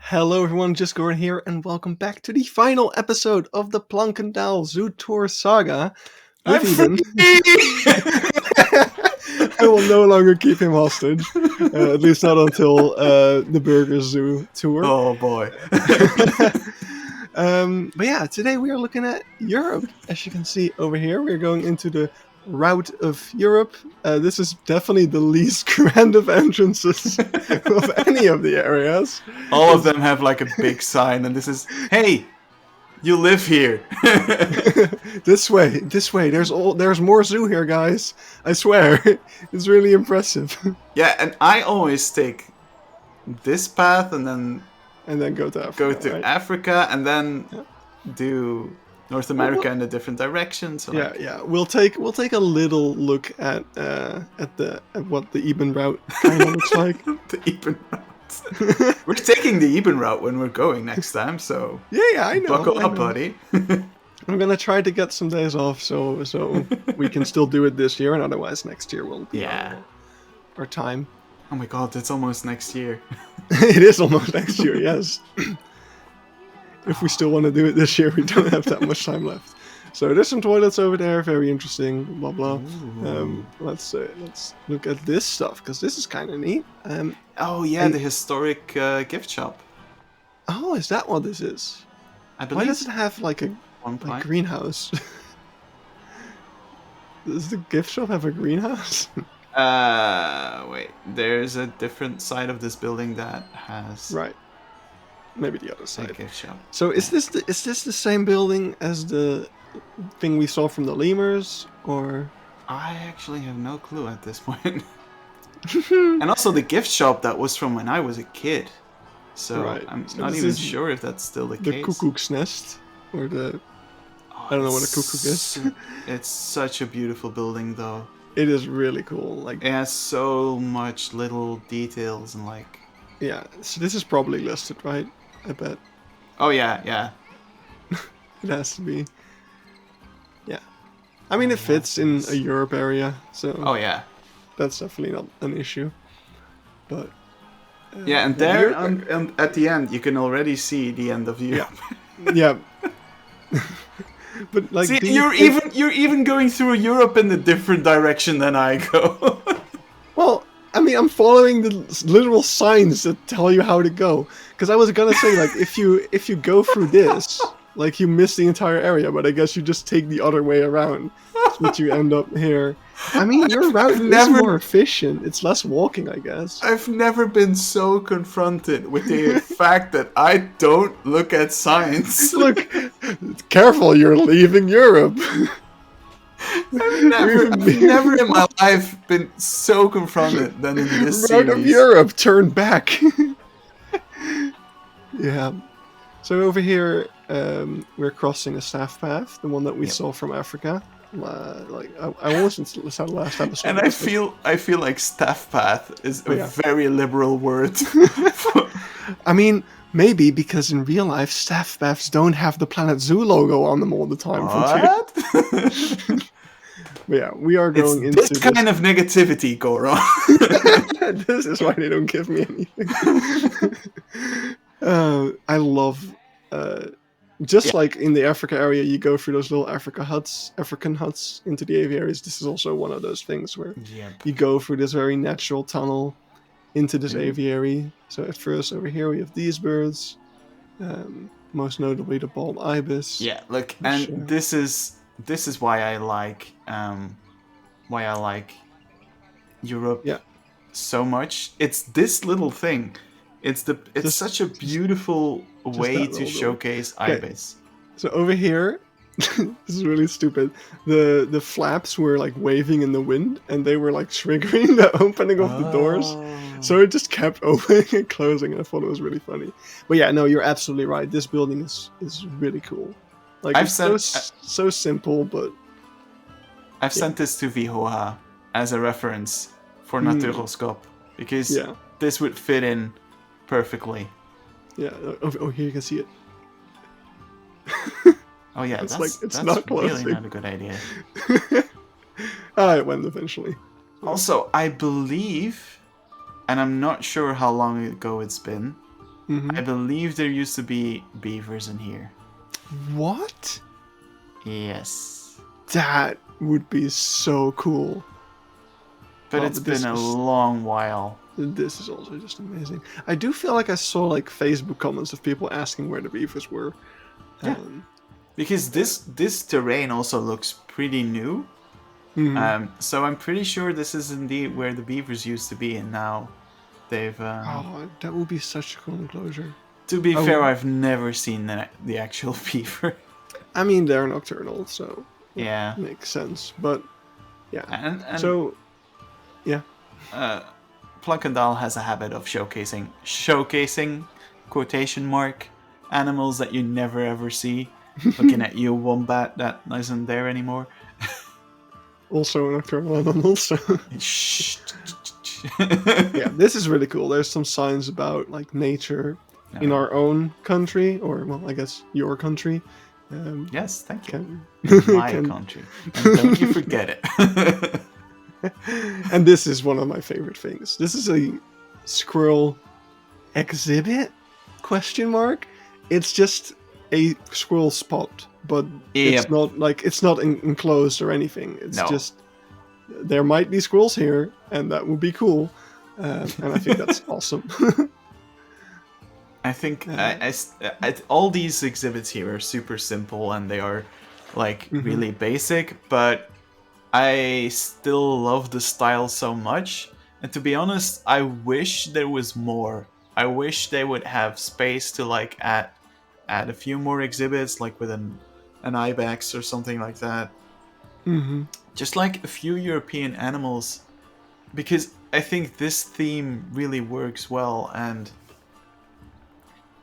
Hello everyone, just Gordon here, and welcome back to the final episode of the Planckendael Zoo Tour Saga with I'm free! Eben. I will no longer keep him hostage, at least not until the Burger Zoo tour. Oh boy. But yeah, today we are looking at Europe. As you can see over here, we're going into the route of Europe. This is definitely the least grand of entrances of any of the areas. All of them have like a big sign, and this is, hey, you live here. This way. There's more zoo here, guys. I swear, it's really impressive. Yeah, and I always take this path and then Go to Africa. Right? Africa, and then do North America in a different direction. So Yeah. We'll take a little look at what the Eben route kind of looks like. The Eben route. We're taking the Eben route when we're going next time, so Yeah, I know. Buckle up, buddy. I'm gonna try to get some days off, so we can still do it this year, and otherwise next year will be our time. Oh my god, it's almost next year. It is almost next year, yes. If we still want to do it this year, we don't have that much time left. So there's some toilets over there, very interesting, blah blah. Let's look at this stuff, because this is kind of neat. The historic gift shop. Oh, is that what this is? I believe. Why does it have like a greenhouse? Does the gift shop have a greenhouse? Wait. There's a different side of this building that has Right. Maybe the other side. gift shop. So is this the same building as the thing we saw from the lemurs, or? I actually have no clue at this point. And also the gift shop that was from when I was a kid. So I'm not even sure if that's still the case. The cuckoo's nest, or the... I don't know what a cuckoo is. It's such a beautiful building, though. It is really cool. Like, it has so much little details and like... Yeah, so this is probably listed, right? I bet. Oh yeah. It has to be. Yeah. I mean, it fits in a Europe area, so... Oh yeah. That's definitely not an issue. But... yeah, and there, at the end, you can already see the end of Europe. Yeah. But like, see, you're even going through Europe in a different direction than I go. Well, I mean, I'm following the literal signs that tell you how to go. Because I was gonna say, like, if you go through this, like, you miss the entire area. But I guess you just take the other way around, so that you end up here. I mean, your route is more efficient. It's less walking, I guess. I've never been so confronted with the fact that I don't look at signs. Look, careful, you're leaving Europe. I've never in my life been so confronted than in this series. Route of Europe, turn back. Yeah. So over here, we're crossing a staff path, the one that we saw from Africa. Like I almost said last episode. And I feel like staff path is a very liberal word. I mean, maybe because in real life, staff paths don't have the Planet Zoo logo on them all the time. What? But yeah, we are going into this kind of negativity, Goron. This is why they don't give me anything. I love. Just like in the Africa area, you go through those little African huts into the aviaries. This is also one of those things where you go through this very natural tunnel into this aviary. So at first over here we have these birds, most notably the bald ibis. Yeah, look, and this is why I like Europe so much. It's this little thing. It's such a beautiful way to showcase ibis. So over here, this is really stupid. The flaps were like waving in the wind, and they were like triggering the opening of the doors. So it just kept opening and closing, and I thought it was really funny. But yeah, no, you're absolutely right. This building is really cool. Like, so simple, but I've sent this to Vihoha as a reference for Naturoscope because this would fit in perfectly. Yeah. Oh, here you can see it. Oh yeah, that's not really not a good idea. It went eventually. Also, I believe, and I'm not sure how long ago it's been, I believe there used to be beavers in here. What? Yes. That would be so cool. But it's been a long while. This is also just amazing. I do feel like I saw like Facebook comments of people asking where the beavers were. Yeah. Because this terrain also looks pretty new. So I'm pretty sure this is indeed where the beavers used to be, and now they've... Oh, that would be such a cool enclosure. To be fair, I've never seen the actual beaver. I mean, they're nocturnal, so... Yeah. Makes sense, but... Yeah. And so... Yeah. Planckendael has a habit of showcasing, quotation mark, animals that you never ever see. Looking at you, wombat that isn't there anymore. Also a nocturnal animal, so... Yeah, this is really cool. There's some signs about like nature in our own country, or well, I guess your country. Yes, thank you. My country. And don't you forget it. And this is one of my favorite things. This is a squirrel exhibit? Question mark? It's just a squirrel spot, but it's not enclosed or anything. It's just there might be squirrels here, and that would be cool. And I think that's awesome. I think all these exhibits here are super simple and they are like really basic, but I still love the style so much. And to be honest, I wish there was more. I wish they would have space to like add a few more exhibits, like with an ibex or something like that. Just like a few European animals, because I think this theme really works well, and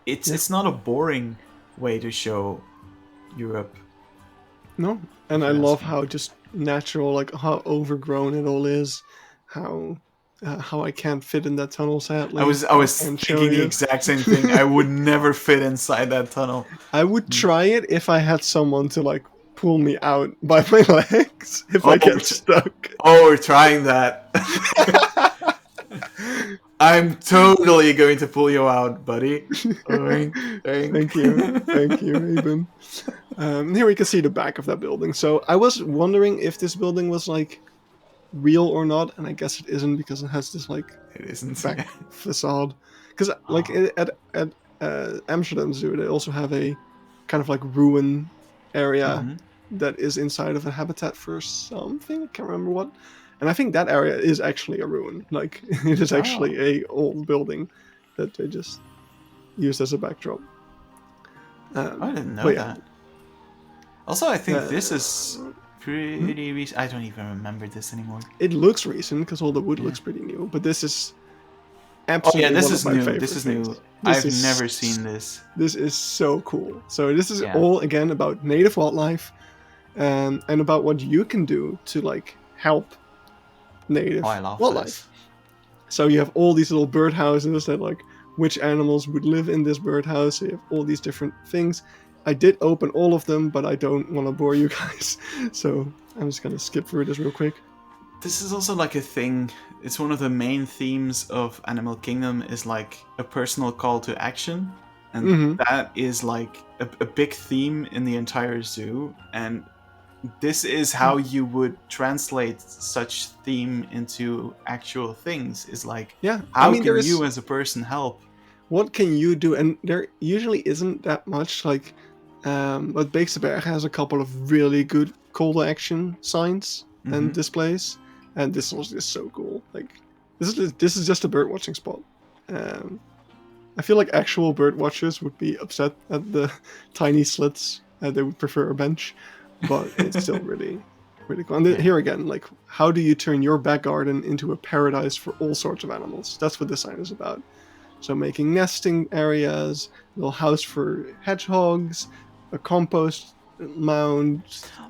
it's not a boring way to show Europe. No, and I love how just natural, like how overgrown it all is, how I can't fit in that tunnel, sadly. I was thinking the exact same thing. I would never fit inside that tunnel. I would try it if I had someone to like pull me out by my legs if I get stuck. Oh, we're trying that. I'm totally going to pull you out, buddy. Thank you, Eben. Here we can see the back of that building. So I was wondering if this building was like real or not, and I guess it isn't because it has this like back facade. Because like at Amsterdam Zoo, they also have a kind of like ruin area that is inside of a habitat for something. I can't remember what. And I think that area is actually a ruin. Like it is actually a old building that they just used as a backdrop. I didn't know that. Also, I think this is pretty recent. I don't even remember this anymore. It looks recent because all the wood looks pretty new, but this is absolutely this one is of my new. favorite This is things. new. I've never seen this. This is so cool. So this is all again about native wildlife, and about what you can do to like help native wildlife. This. So you have all these little birdhouses that like which animals would live in this birdhouse. So you have all these different things. I did open all of them, but I don't want to bore you guys. So I'm just going to skip through this real quick. This is also like a thing. It's one of the main themes of Animal Kingdom is like a personal call to action. And that is like a big theme in the entire zoo. And this is how you would translate such theme into actual things. Is like, how can you as a person help? What can you do? And there usually isn't that much. Like, but Beekseberg has a couple of really good call to action signs and displays, and this was just so cool. Like, this is just a bird watching spot. I feel like actual bird watchers would be upset at the tiny slits. They would prefer a bench. But it's still really, really cool. And here again, like, how do you turn your back garden into a paradise for all sorts of animals? That's what this sign is about. So making nesting areas, a little house for hedgehogs, a compost mound.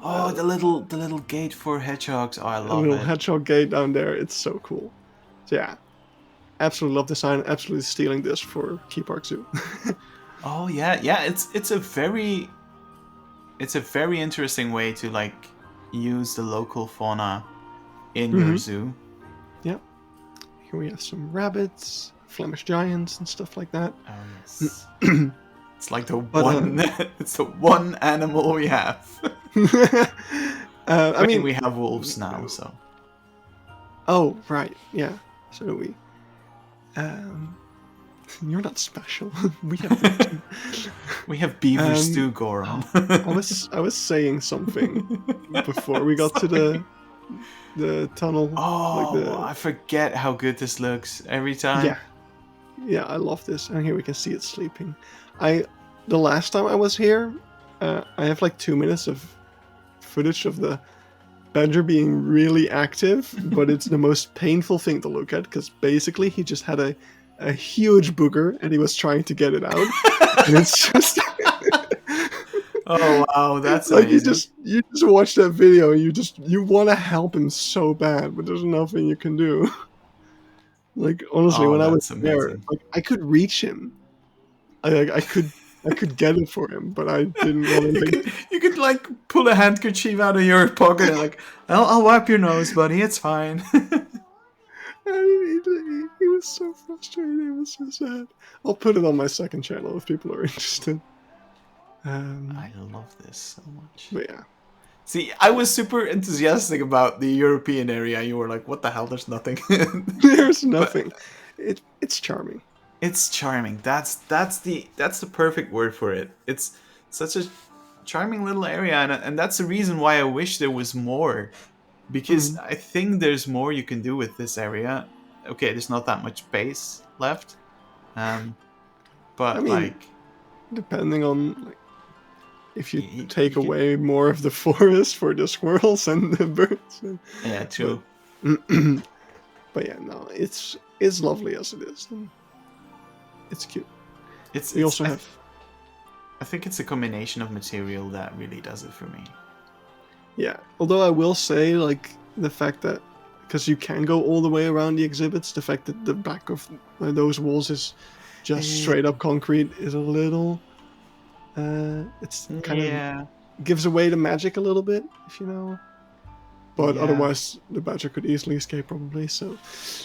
Oh, the little gate for hedgehogs. Oh, I love it. A little hedgehog gate down there. It's so cool. So yeah, absolutely love the sign. Absolutely stealing this for Key Park Zoo. Oh yeah. It's a very interesting way to like use the local fauna in your zoo. Yep. Here we have some rabbits. Flemish giants and stuff like that. Oh yes. It's like the But one. It's the one animal we have. I mean, we have wolves now, so. oh right, yeah. So do we. You're not special. We have them too. We have beavers too, Goron. I was saying something before we got to the tunnel. Oh, I forget how good this looks every time. Yeah, I love this. And here we can see it sleeping. The last time I was here, I have like 2 minutes of footage of the badger being really active, but it's the most painful thing to look at because basically he just had a huge booger and he was trying to get it out, and it's just. Oh wow, that's like amazing. you just watch that video and you want to help him so bad, but there's nothing you can do. Like honestly, when I was That's there, amazing. like I could reach him. I could get it for him, but I didn't want to. You could like pull a handkerchief out of your pocket and like, I'll wipe your nose, buddy. It's fine. I mean, he was so frustrated. It was so sad. I'll put it on my second channel if people are interested. I love this so much. But yeah. See, I was super enthusiastic about the European area. You were like, "What the hell? There's nothing." There's nothing. It's charming. It's charming. That's the perfect word for it. It's such a charming little area, and that's the reason why I wish there was more, because I think there's more you can do with this area. Okay, there's not that much space left, but I mean, depending on like, if you take away more of the forest for the squirrels and the birds. Yeah, true. But yeah, no, it's lovely as it is. And it's cute. We also have. I think it's a combination of material that really does it for me. Yeah, although I will say, like, the fact that because you can go all the way around the exhibits, the fact that the back of those walls is just straight up concrete is a little. It's kind of gives away the magic a little bit, if you know. But otherwise, the badger could easily escape, probably. So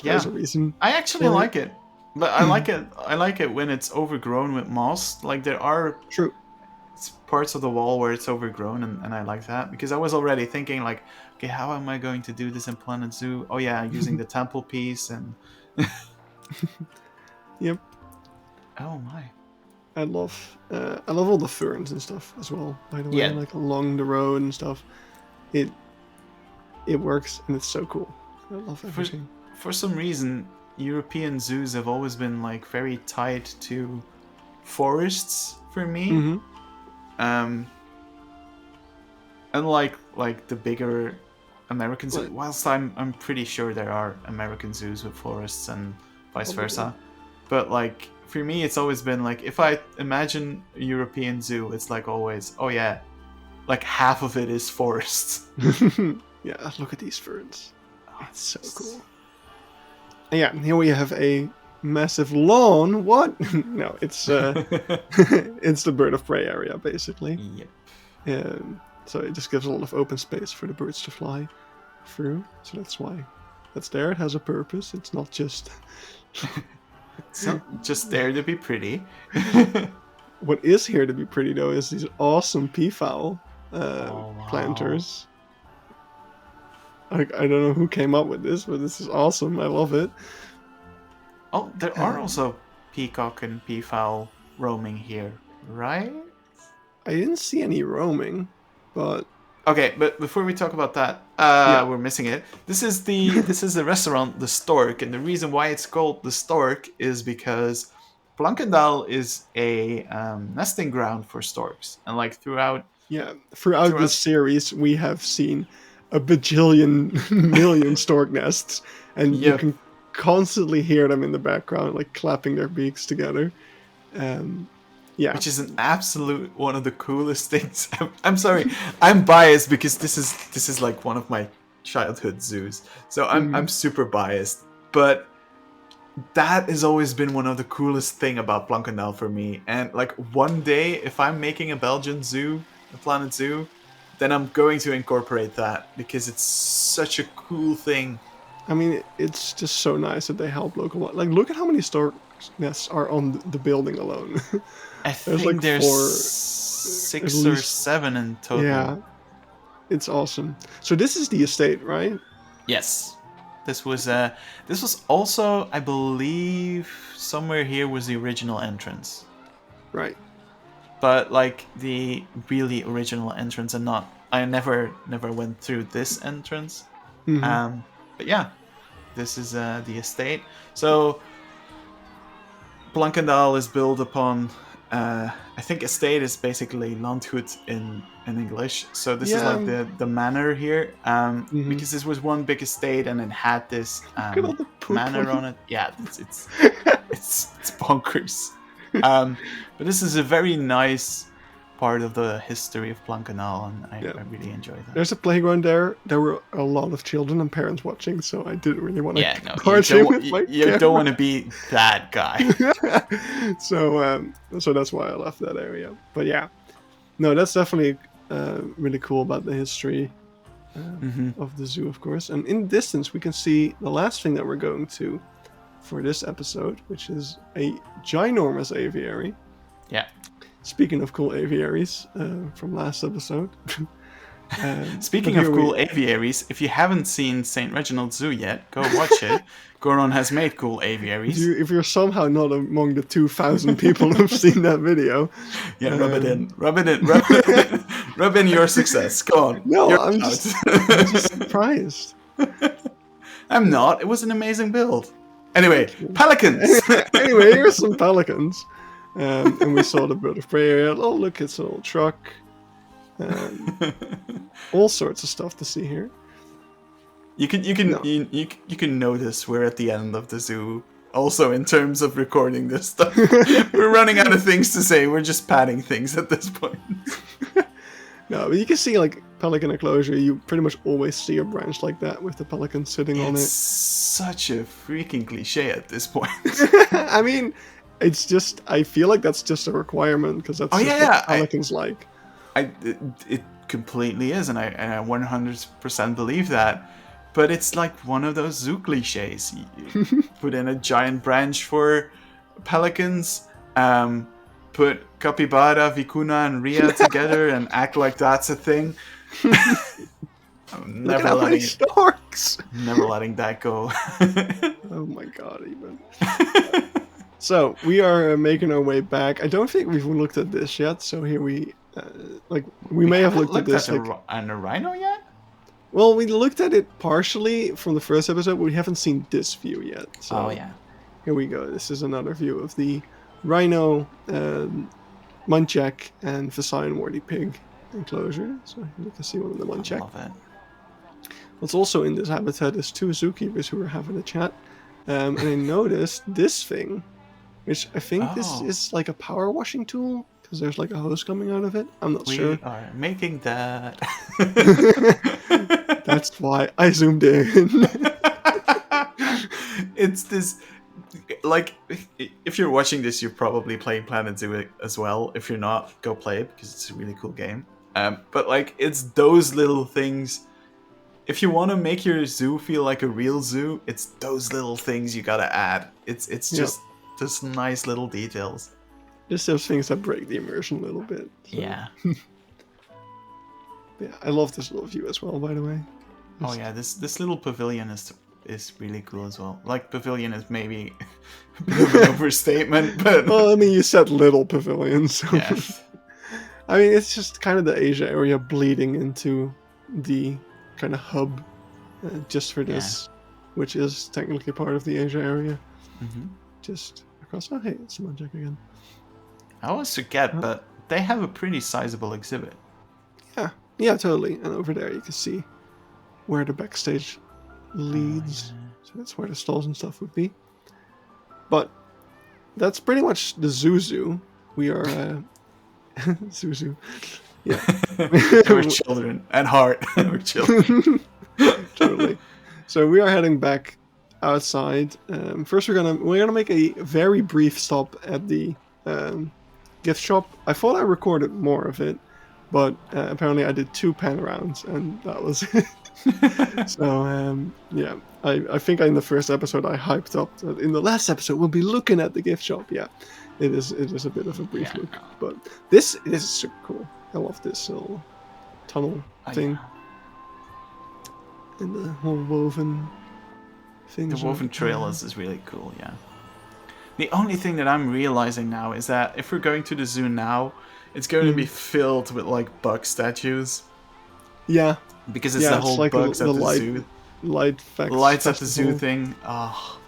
there's a reason. I actually like it, but I like it. I like it when it's overgrown with moss. Like there are parts of the wall where it's overgrown, and I like that because I was already thinking like, okay, how am I going to do this in Planet Zoo? Oh yeah, using the temple piece and. Yep. Oh my. I love all the ferns and stuff as well. By the way, like along the road and stuff, it works and it's so cool. I love everything. For some reason, European zoos have always been like very tied to forests for me. Unlike like the bigger American zoos, whilst I'm pretty sure there are American zoos with forests and vice versa, but like. For me, it's always been like, if I imagine a European zoo, it's like always, oh yeah, like half of it is forests. Yeah, look at these ferns. Oh, it's so cool. And yeah, here we have a massive lawn. What? No, it's it's the bird of prey area, basically. Yep. So it just gives a lot of open space for the birds to fly through. So that's why that's there. It has a purpose. It's not just... It's not just there to be pretty. What is here to be pretty, though, is these awesome peafowl planters. Like, I don't know who came up with this, but this is awesome. I love it. Oh, there are also peacock and peafowl roaming here, right? I didn't see any roaming, but... Okay, but before we talk about that, we're missing it. This is the restaurant, the Stork, and the reason why it's called the Stork is because Planckendael is a nesting ground for storks, and like throughout this series, we have seen a bajillion million stork nests, and you can constantly hear them in the background, like clapping their beaks together. Which is an absolute one of the coolest things. I'm sorry, I'm biased because this is like one of my childhood zoos, so I'm super biased. But that has always been one of the coolest thing about Planckendael for me. And like one day, if I'm making a Belgian zoo, a Planet Zoo, then I'm going to incorporate that because it's such a cool thing. I mean, it's just so nice that they help local. Like, look at how many stork nests are on the building alone. I There's like think there's 4, at 6 or least. 7 in total. Yeah, it's awesome. So this is the estate, right? Yes. This was also, I believe, somewhere here was the original entrance. Right. But like the really original entrance, and not I never went through this entrance. Mm-hmm. But yeah, this is the estate. So Planckendael is built upon. I think estate is basically landgoed in English. So this is Yeah. like the manor here, Mm-hmm. because this was one big estate and it had this Look at all the poop manor on on it. Yeah, it's bonkers. But this is a very nice part of the history of Planckendael, and I really enjoy that. There's a playground there. There were a lot of children and parents watching, so I didn't really want to Yeah, no, barge in with my you don't want to be that guy. so that's why I left that area. But yeah, no, that's definitely really cool about the history of the zoo, of course. And in the distance, we can see the last thing that we're going to for this episode, which is a ginormous aviary. Yeah. Speaking of cool aviaries from last episode. Speaking of cool aviaries, if you haven't seen St. Reginald's Zoo yet, go watch it. Goron has made cool aviaries. If you're somehow not among the 2,000 people who've seen that video. Yeah, rub it in. Rub in your success. Go on. No, I'm just surprised. I'm not. It was an amazing build. Anyway, pelicans! Anyway, here's some pelicans. And we saw the bird of prey area. Oh, look, it's an old truck. All sorts of stuff to see here. You can notice we're at the end of the zoo. Also, in terms of recording this stuff, we're running out of things to say. We're just padding things at this point. No, but you can see like pelican enclosure. You pretty much always see a branch like that with the pelican sitting on it. It's such a freaking cliche at this point. I mean, it's just. I feel like that's just a requirement because that's what pelicans like. It completely is, and I 100% believe that. But it's like one of those zoo cliches. You put in a giant branch for pelicans, put capybara, vicuna, and rhea together, and act like that's a thing. I'm never letting storks. Never letting that go. Oh my god, even. So we are making our way back. I don't think we've looked at this yet. So here we may have looked at this. And a rhino yet? Well, we looked at it partially from the first episode, but we haven't seen this view yet. So here we go. This is another view of the rhino, muntjac, and Visayan warty pig enclosure. So you can see one of the muntjac. I love it. What's also in this habitat is 2 zookeepers who are having a chat. And I noticed this thing, which I think this is like a power washing tool. Because there's like a hose coming out of it. I'm not sure. We are making that. That's why I zoomed in. It's this, like, if you're watching this, you're probably playing Planet Zoo as well. If you're not, go play it because it's a really cool game. But like, it's those little things. If you want to make your zoo feel like a real zoo, it's those little things you gotta add. It's just those nice little details. Just those things that break the immersion a little bit. So. Yeah. Yeah, I love this little view as well, by the way. Oh yeah, this little pavilion is really cool as well. Like, pavilion is maybe a bit of an overstatement, but... Well, I mean, you said little pavilion, so... Yeah. I mean, it's just kind of the Asia area bleeding into the kind of hub just for this, which is technically part of the Asia area. Mm-hmm. Just across... Oh, hey, it's Muntjac again. I always forget, but they have a pretty sizable exhibit. Yeah, totally. And over there you can see where the backstage leads. So that's where the stalls and stuff would be. But that's pretty much the zoo. We are zoo. Yeah. We're children at heart. We're children. Totally. So we are heading back outside. First we're gonna make a very brief stop at the gift shop. I thought I recorded more of it, but apparently I did 2 pan rounds and that was it. So yeah, I think in the first episode I hyped up that in the last episode we'll be looking at the gift shop. Yeah, it is a bit of a brief look, but this is super cool. I love this little tunnel thing. And the whole woven thing. The woven trail is really cool, yeah. The only thing that I'm realizing now is that if we're going to the zoo now, it's going to be filled with like bug statues. Yeah. Because it's the whole like bugs at the zoo. Lights at the zoo thing. Oh.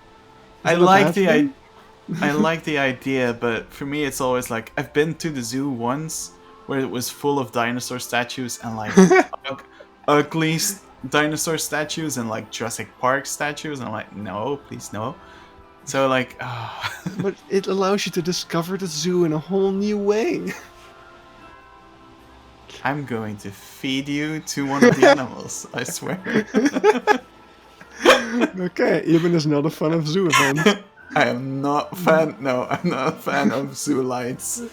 I like the idea, but for me it's always like I've been to the zoo once where it was full of dinosaur statues and like ugly dinosaur statues and like Jurassic Park statues, and I'm like, no, please no. So like, but it allows you to discover the zoo in a whole new way. I'm going to feed you to one of the animals, I swear. Okay, Eben is not a fan of zoo events. I am not a fan. No, I'm not a fan of zoo lights.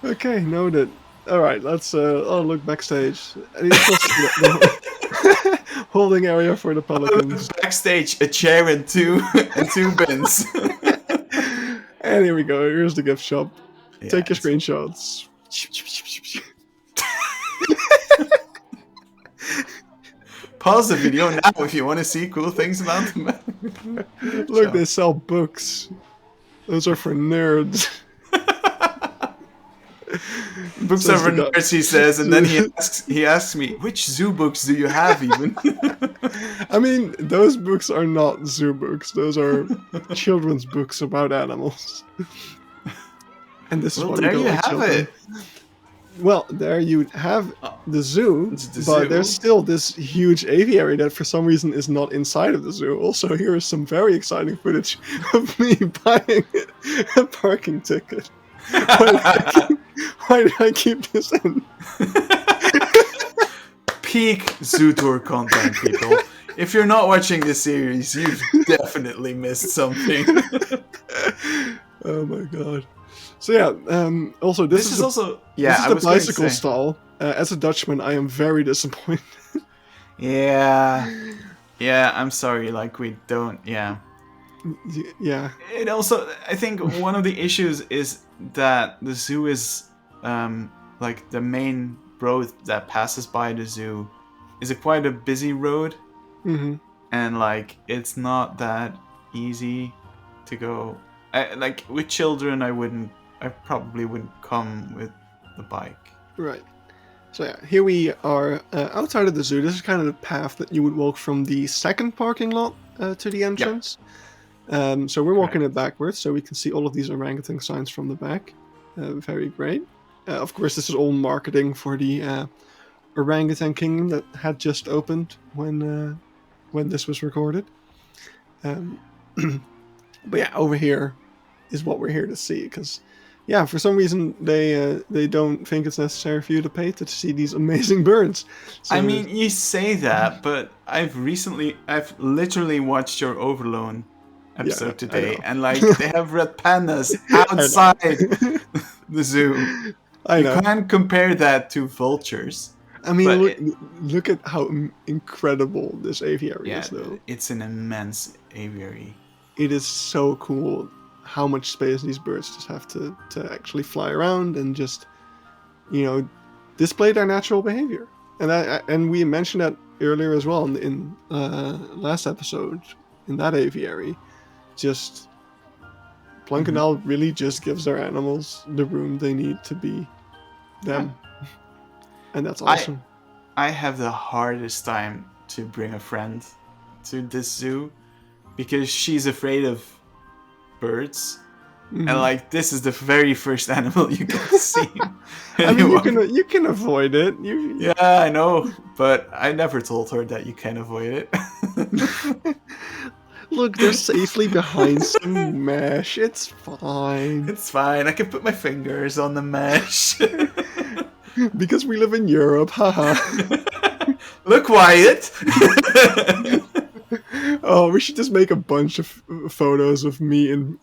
Okay, noted. All right, let's look backstage. Holding area for the Pelicans. Backstage, a chair and two bins. And here we go. Here's the gift shop. Yeah, take your screenshots. Pause the video now if you want to see cool things about them. Look, they sell books. Those are for nerds. Books are for nerds, he says, and then he asks me, which zoo books do you have even? I mean, those books are not zoo books. Those are children's books about animals. And this is what there you have it. Well, there you have the zoo, but there's still this huge aviary that for some reason is not inside of the zoo. Also, here is some very exciting footage of me buying a parking ticket. Why did I keep this in? Peak zoo tour content, people. If you're not watching this series, you've definitely missed something. Oh my god. So yeah, also this is also the bicycle stall. As a Dutchman, I am very disappointed. Yeah, I'm sorry. Like we don't. Yeah. It also, I think one of the issues is that the zoo is like the main road that passes by the zoo is quite a busy road, and like it's not that easy to go. Like with children, I probably wouldn't come with the bike. Right. So yeah, here we are outside of the zoo. This is kind of the path that you would walk from the second parking lot to the entrance. Yep. So we're walking it backwards, so we can see all of these orangutan signs from the back. Very great. Of course, this is all marketing for the orangutan kingdom that had just opened when this was recorded. But yeah, over here is what we're here to see, because yeah, for some reason they don't think it's necessary for you to pay to see these amazing birds. So, I mean, you say that, but I've literally watched your Overloan episode today, and like they have red pandas outside the zoo. You can't compare that to vultures. I mean, look at how incredible this aviary is, though. It's an immense aviary. It is so cool how much space these birds just have to actually fly around and just, display their natural behavior. And we mentioned that earlier as well in last episode, in that aviary. Just Planckendael really just gives their animals the room they need to be them. Yeah. And that's awesome. I have the hardest time to bring a friend to this zoo because she's afraid of birds. And like this is the very first animal you get to see. I mean, you can avoid it. Yeah, I know, but I never told her that you can avoid it. Look, they're safely behind some mesh. It's fine. It's fine. I can put my fingers on the mesh. Because we live in Europe, haha. Look, Wyatt. Oh, we should just make a bunch of photos of me in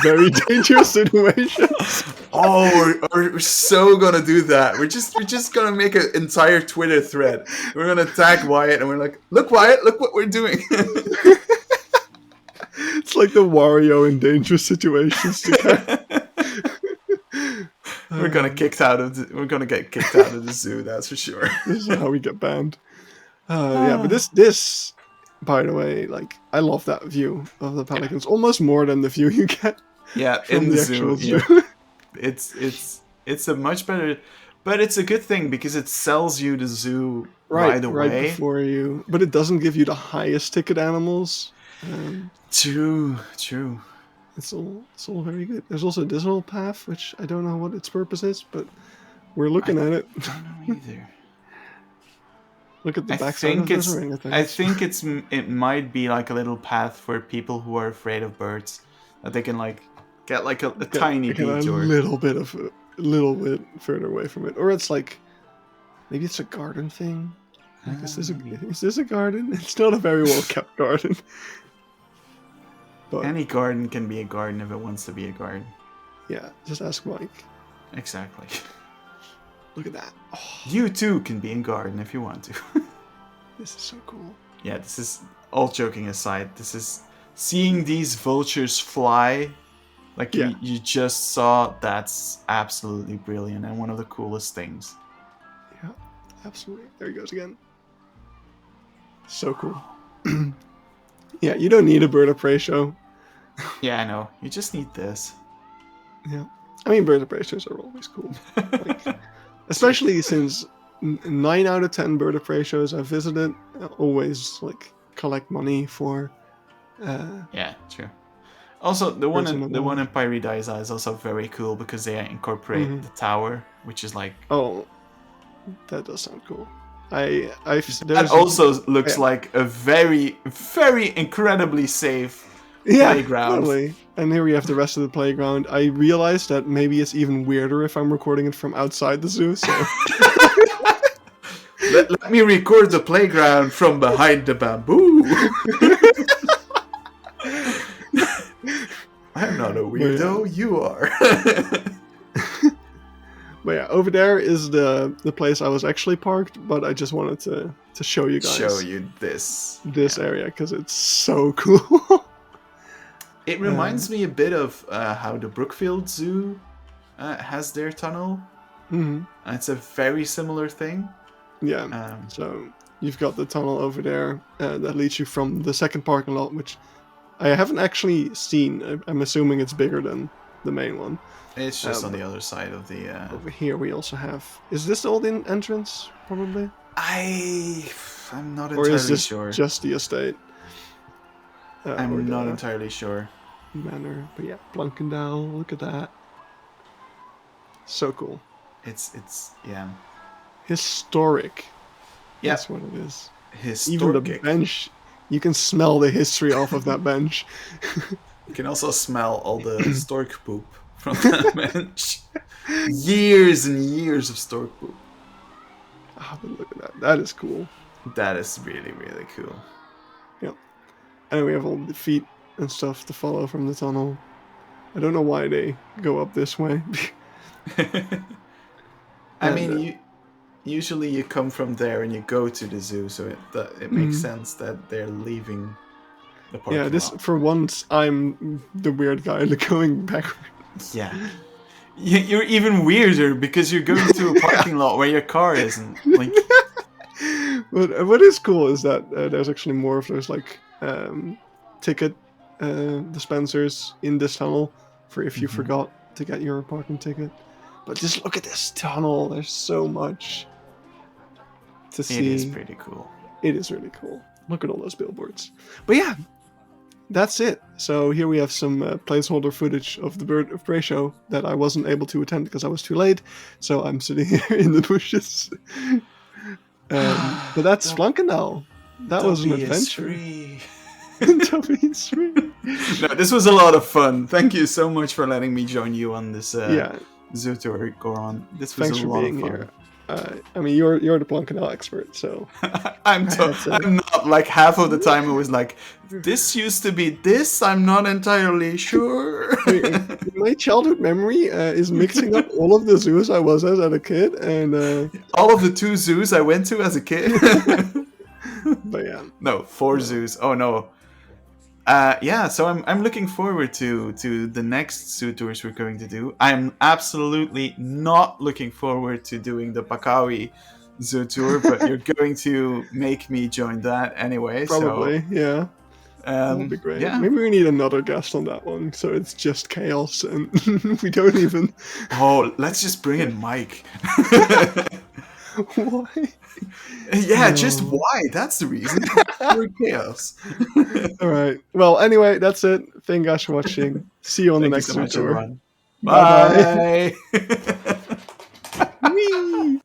very dangerous situations. Oh, we're so gonna do that. We're just gonna make an entire Twitter thread. We're gonna tag Wyatt, and we're like, "Look, Wyatt, look what we're doing." It's like the Wario in dangerous situations. We're gonna get kicked out of the zoo. That's for sure. This is how we get banned. Yeah, but this, by the way, like I love that view of the pelicans almost more than the view you get Yeah, from in the actual zoo. zoo. It's a much better, but it's a good thing because it sells you the zoo right away. Before you, but it doesn't give you the highest ticket animals. True. It's all very good. There's also this little path, which I don't know what its purpose is, but we're looking at it. I don't know either. Look at the backside of this ring. I think it might be like a little path for people who are afraid of birds, that they can like get like a tiny detour, a little bit further away from it, or it's like maybe it's a garden thing. Like, is this a garden? It's not a very well kept garden. But any garden can be a garden if it wants to be a garden. Yeah, just ask Mike. Exactly. Look at that. Oh. You too can be in garden if you want to. This is so cool. Yeah, this is, all joking aside, this is seeing these vultures fly like you just saw. That's absolutely brilliant and one of the coolest things. Yeah, absolutely. There he goes again. So cool. Yeah, you don't need a bird of prey show. Yeah, I know. You just need this. Yeah. I mean, bird of prey shows are always cool. Like, especially since 9 out of 10 bird of prey shows I've visited always like collect money for. Yeah, true. Also, the one in Paradisa is also very cool because they incorporate the tower, which is like. Oh, that does sound cool. That also looks like a very, very incredibly safe playground. Totally. And here we have the rest of the playground. I realized that maybe it's even weirder if I'm recording it from outside the zoo. So let me record the playground from behind the bamboo. I'm not a weirdo. Yeah. You are. But yeah, over there is the place I was actually parked, but I just wanted to show you guys. Show you this area because it's so cool. It reminds me a bit of how the Brookfield Zoo has their tunnel. Mm-hmm. And it's a very similar thing. Yeah. So you've got the tunnel over there that leads you from the second parking lot, which I haven't actually seen. I'm assuming it's bigger than the main one. It's just on the other side of the... Over here we also have... Is this the old entrance, probably? I'm not entirely sure. Or is this just the estate? I'm not entirely sure. Manor. But yeah, Planckendael, look at that. So cool. It's yeah. Historic. Yeah. That's what it is. Historic. Even the bench, you can smell the history off of that bench. You can also smell all the stork poop from that bench. Years and years of stork poop. Oh, but look at that. That is cool. That is really, really cool. Yep. And we have all the feet and stuff to follow from the tunnel. I don't know why they go up this way. I mean, usually you come from there and you go to the zoo, so it makes sense that they're leaving the parking lot. For once, I'm the weird guy going backwards. Yeah. You're even weirder because you're going to a parking lot where your car isn't. Like. But what is cool is that there's actually more of those like ticket dispensers in this tunnel for if you forgot to get your parking ticket. But just look at this tunnel. There's so much to see. It is pretty cool. It is really cool. Look at all those billboards. But yeah, that's it. So here we have some placeholder footage of the Bird of Prey show that I wasn't able to attend because I was too late. So I'm sitting here in the bushes. But that's Planckendael. That was an adventure. No, this was a lot of fun. Thank you so much for letting me join you on this zoo tour, Goran. This was a lot of fun. Here. I mean, you're the Planckendael expert, so I had to. I'm not like half of the time it was like this used to be this. I'm not entirely sure. My childhood memory is mixing up all of the zoos I was at as a kid, and all of the 2 zoos I went to as a kid. but yeah, no, 4 zoos. Oh no. Yeah, so I'm looking forward to the next zoo tours we're going to do. I'm absolutely not looking forward to doing the Pakawi zoo tour, but you're going to make me join that anyway. probably, yeah. That would be great. Yeah. Maybe we need another guest on that one, so it's just chaos and we don't even. Oh, let's just bring in Mike. Why? Yeah, just why? That's the reason. Pure chaos. All right. Well, anyway, that's it. Thank you guys for watching. See you on the Thank you next so zoo much, tour. everyone. Bye bye. Bye. Whee!